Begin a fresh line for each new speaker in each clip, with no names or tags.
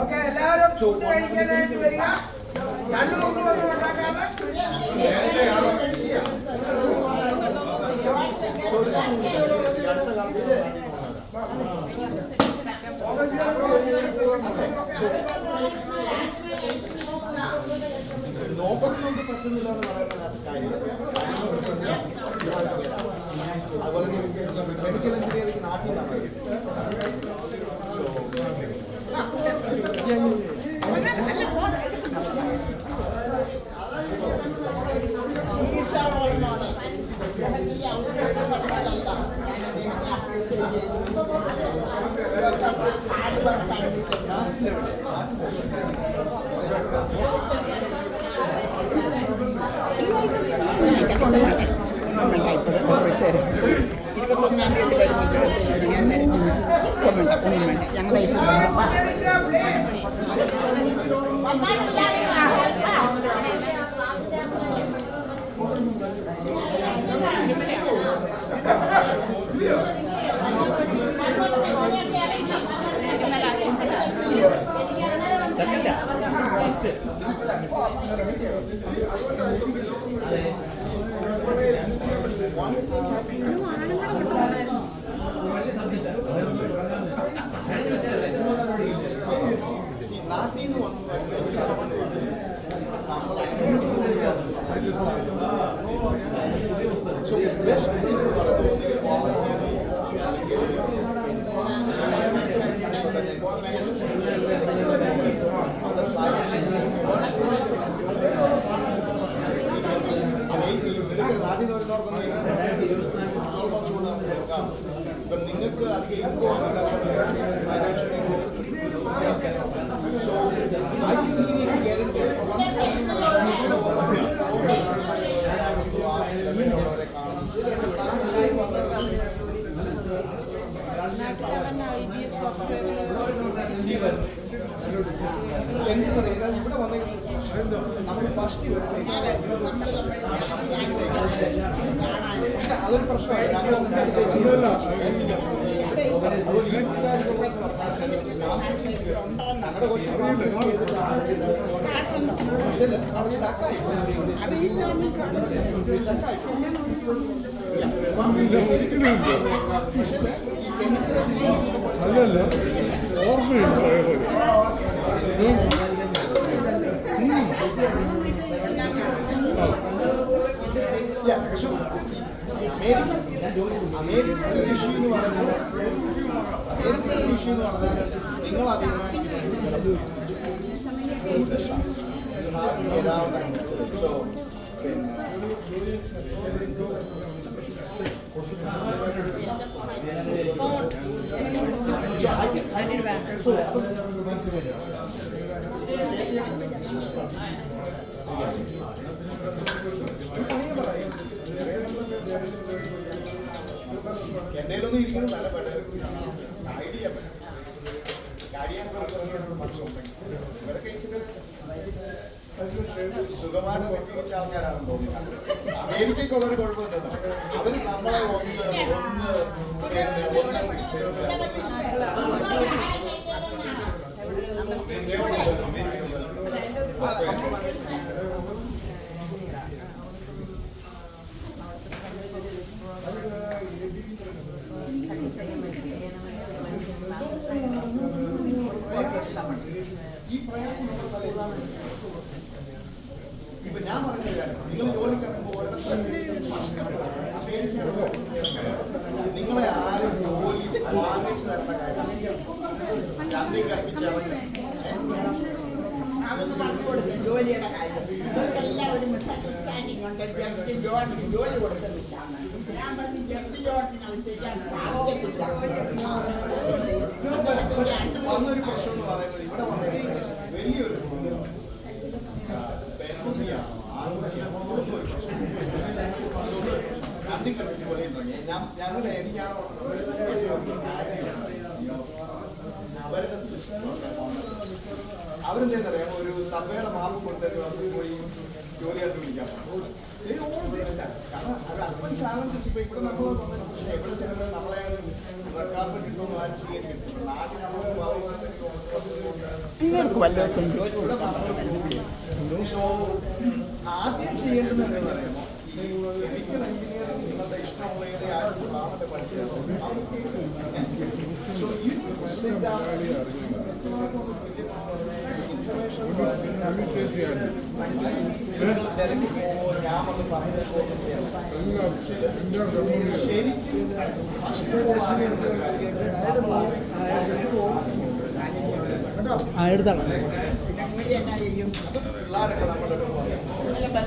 Okay, എല്ലാവരും food കഴിക്കാനായിട്ട് വരിക. രണ്ടു മുമ്പ് വന്ന് ഉണ്ടാക്കാതെ നോക്കുന്നതുകൊണ്ട് പറ്റുന്നില്ല എന്ന് പറയുന്ന കാര്യം. അതുപോലെ മെഡിക്കൽ എഞ്ചിനീയറിംഗ് നാട്ടിൽ നിന്നാണ്. നിങ്ങൾക്ക് ഇവിടെ വന്ന നമ്മൾ ഫസ്റ്റ് അതൊരു പ്രശ്നമായി.
അല്ലല്ല ഓർമ്മയുണ്ട്
അമേരിക്കൻ ഇഷ്യൂ എന്ന് പറഞ്ഞാൽ നിങ്ങൾ എന്തെങ്കിലും ഇരിക്കുന്നത് നല്ല ഐഡിയ ഇവരൊക്കെ ഇച്ചിരി സുഖമായിട്ട് വെച്ചിരിച്ച ആൾക്കാരാണെന്ന് തോന്നുന്നത്. അമേരിക്കയ്ക്കുള്ളൊരു കുഴപ്പമുണ്ടല്ലോ, അവര് നമ്മളെ ഈ പ്രയാസം ഇപ്പൊ ഞാൻ പറയുന്നത് നിങ്ങൾ ജോലിക്കിറങ്ങുമ്പോൾ നിങ്ങളെ ആരും ജോലി വാങ്ങിച്ചു തരേണ്ട കാര്യം ചന്തയിൽ കൽപ്പിച്ചവർക്ക്
അതൊന്ന് പറഞ്ഞു കൊടുക്കും. ജോലിയുടെ കാര്യം എല്ലാവരും അണ്ടർസ്റ്റാൻഡിങ് ഉണ്ട്. ജസ്റ്റ് ജോർജിന് ജോലി കൊടുക്കുന്നില്ല. ഞാൻ പറഞ്ഞു ജസ്റ്റ് ജോർജിന് അത് ചെയ്യാൻ സാധിക്കത്തില്ല.
വന്നൊരു പ്രശ്നം എന്ന് പറയുന്നത് ഇവിടെ വന്നത് വലിയൊരു ഞങ്ങളുടെ എനിക്ക് അവരുടെ സിസ്റ്റം അവരെന്താ ഒരു സഭയുടെ മാപ്പ് കൊടുത്തിട്ട് അവർക്ക് പോയി ജോലിയായിട്ട് വിളിക്കാം. കാരണം അത് അല്പം ചാലഞ്ചസ് ഇപ്പൊ ഇവിടെ നമ്മൾ ഇവിടെ ചിലപ്പോൾ നമ്മളെ റെഡ് കാർപ്പറ്റ് ഇട്ടൊന്നും ആരും സ്വീകരിച്ചിട്ടില്ല. നാട്ടിൽ നമ്മൾ
നിങ്ങൾക്ക് വല്ലവർക്കും ജോലി
ആദ്യം ചെയ്യേണ്ടത് എന്താ പറയുമോ, ഈ കെമിക്കൽ എഞ്ചിനീയറിംഗ് നിങ്ങളുടെ ഇഷ്ടമുള്ളതിനെ ആരും നാമത്തെ പഠിച്ചത് ഞാനൊന്ന് പറഞ്ഞത് ശരിക്കും
എടുത്താണ്
എന്നാ ചെയ്യും?
പിള്ളേരൊക്കെ നമ്മുടെ
ഇന്നലെ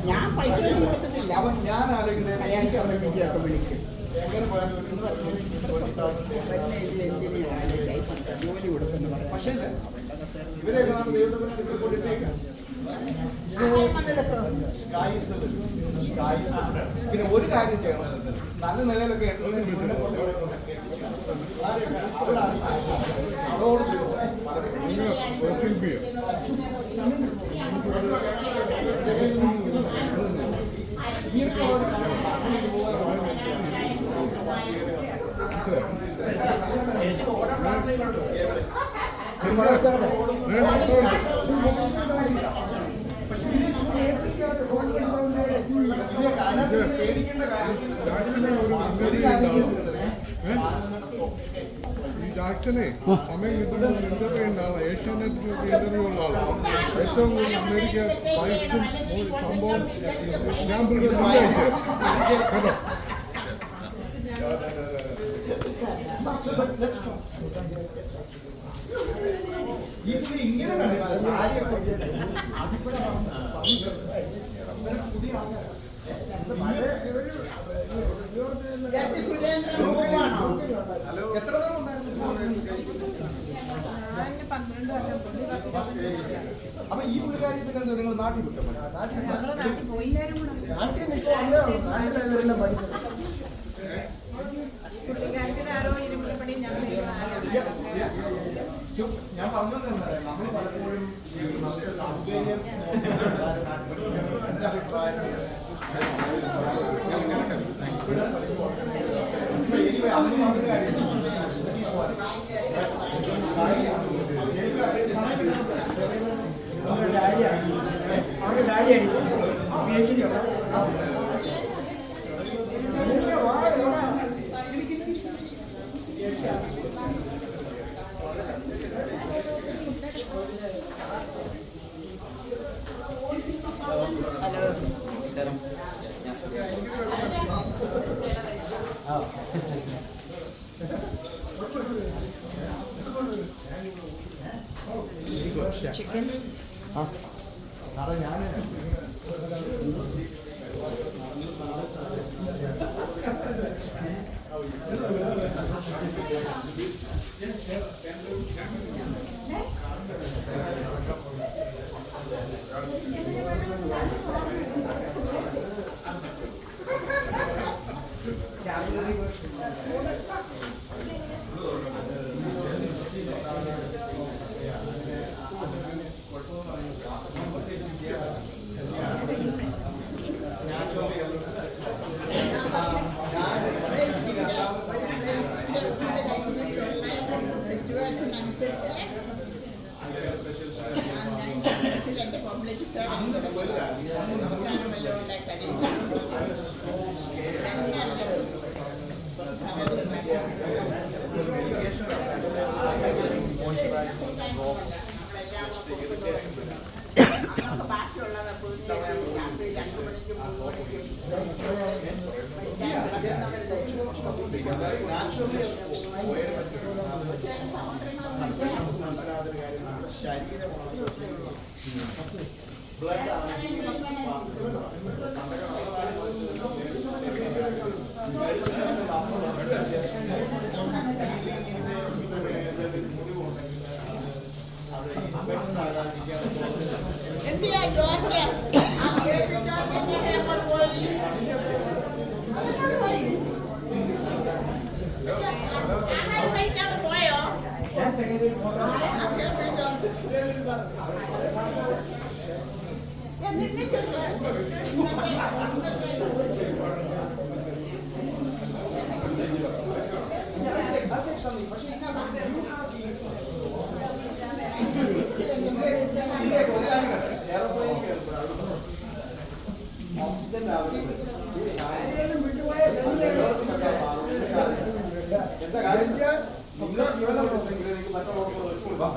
ഞാൻ പൈസ കൊടുത്തിട്ടില്ല.
അവൻ ഞാൻ ആലോചിക്കുന്നത്
കല്യാണ കമ്മിറ്റിയൊക്കെ വിളിക്കും.
എങ്ങനെ പോയാലും
ജോലി കൊടുക്കുന്നു പറയും.
പക്ഷേ ഇവരെയൊക്കെ നാം ദൈവത്തിനെ കൊണ്ടിട്ടേക്കാം. പിന്നെ ഒരു കാര്യം ചെയ്യണം, നല്ല നിലയിലൊക്കെ അതോട്
ഈ ജാക്സനെ സമയം കിട്ടുമ്പോൾ ഇന്റർവ്യൂ ചെയ്യുന്ന ആളാണ്, ഏഷ്യാനെറ്റ് ഇന്റർവ്യൂ ഉള്ള ആളാണ്. ഏറ്റവും കൂടുതൽ അമേരിക്ക പൈസും സംഭവം ഞാൻ കേട്ടോ.
ഇങ്ങനെ
സുരേന്ദ്രൻ പോവാണോ?
എത്ര നാൾ ഉണ്ടായിരുന്നു? അപ്പൊ ഈ പുള്ളിക്കാരി പിന്നെ എന്താ നിങ്ങൾ നാട്ടിൽ വിട്ടോ? ഞാൻ പറഞ്ഞത് നമ്മൾ പലപ്പോഴും സൗകര്യം എന്റെ അഭിപ്രായം അതിന് മാത്രം കാര്യം
ചിക്കൻ
ഞാൻ
എന്തിയാ ജോർജ്? ആ കേക്ക് ജോർജിന്റെ ഹേമർ പോയി
എന്താ കാര്യം നിങ്ങൾ ജീവനമുണ്ടെങ്കിൽ എനിക്ക് മറ്റുള്ളവർക്ക് വെച്ചു കൊടുക്കാം.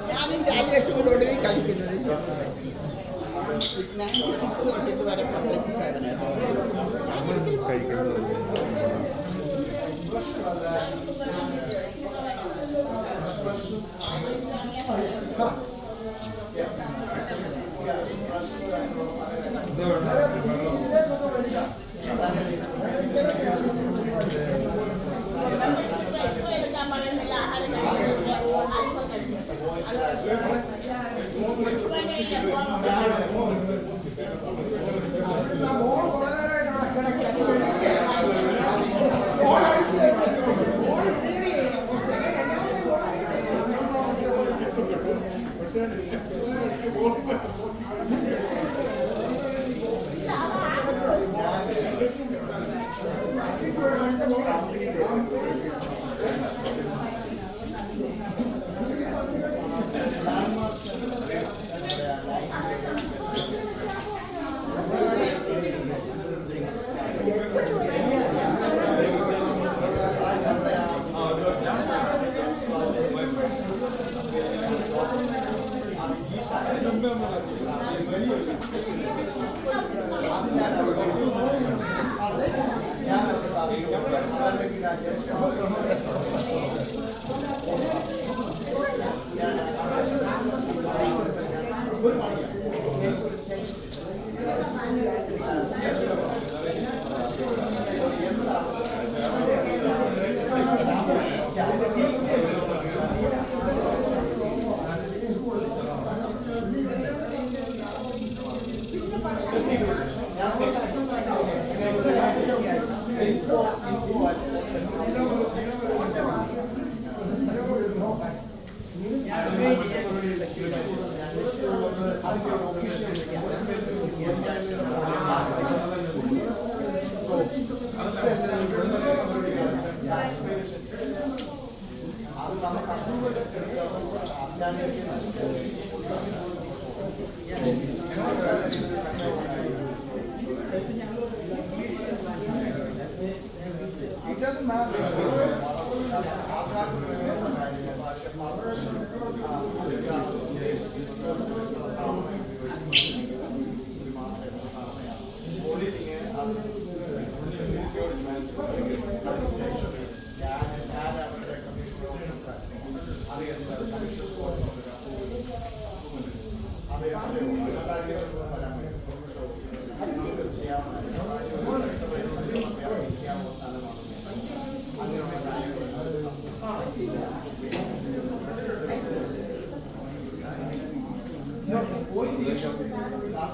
ഞാനും രാജേഷോട് കളിക്കുന്നത് 96 തൊട്ടിട്ട് വരെ പബ്ലിക്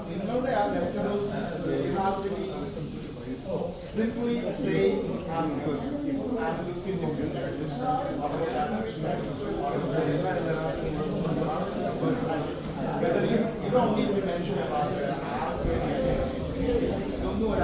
നിങ്ങളുടെ ആ letter simply say I'm good. I'm looking for good. Whether you don't need to mention about it. Don't do what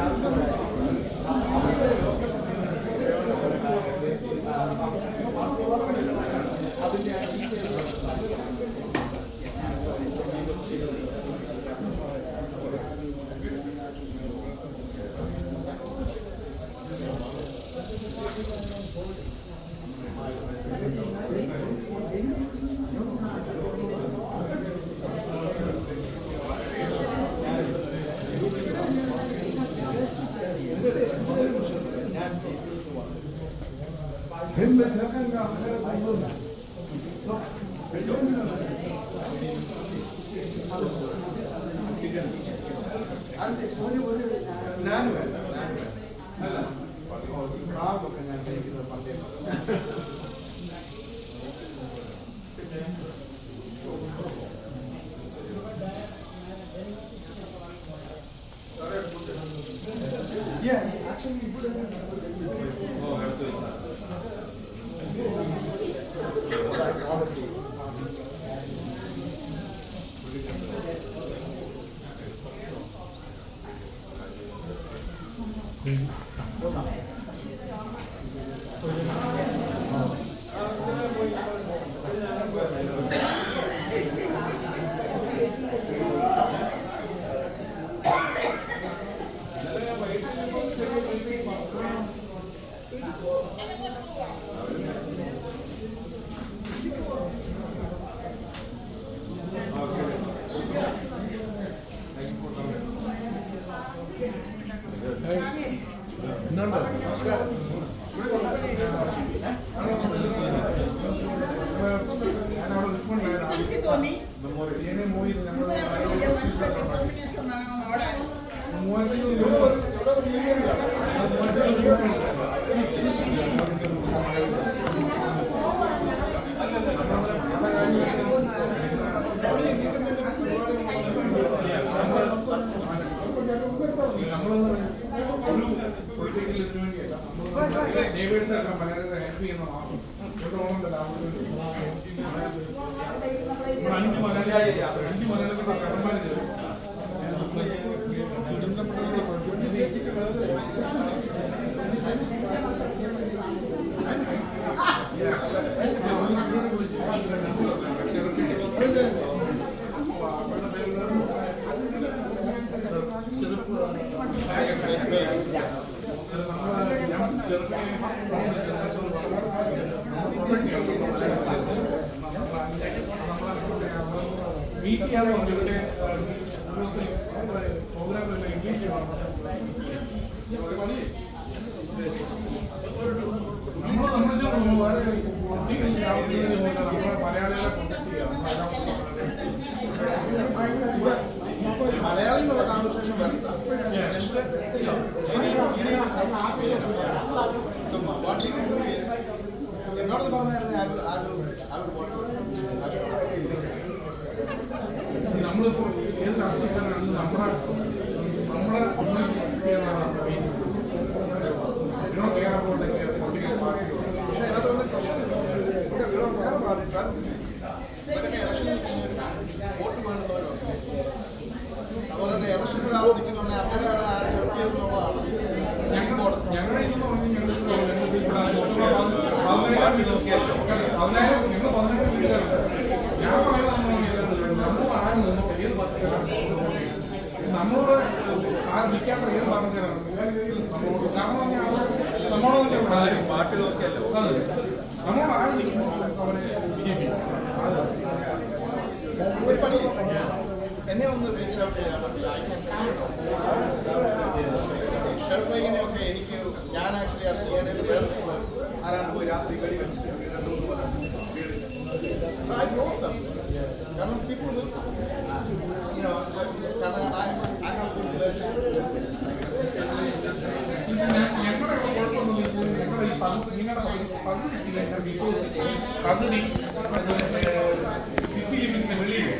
City limits the village.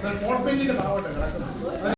The port page is about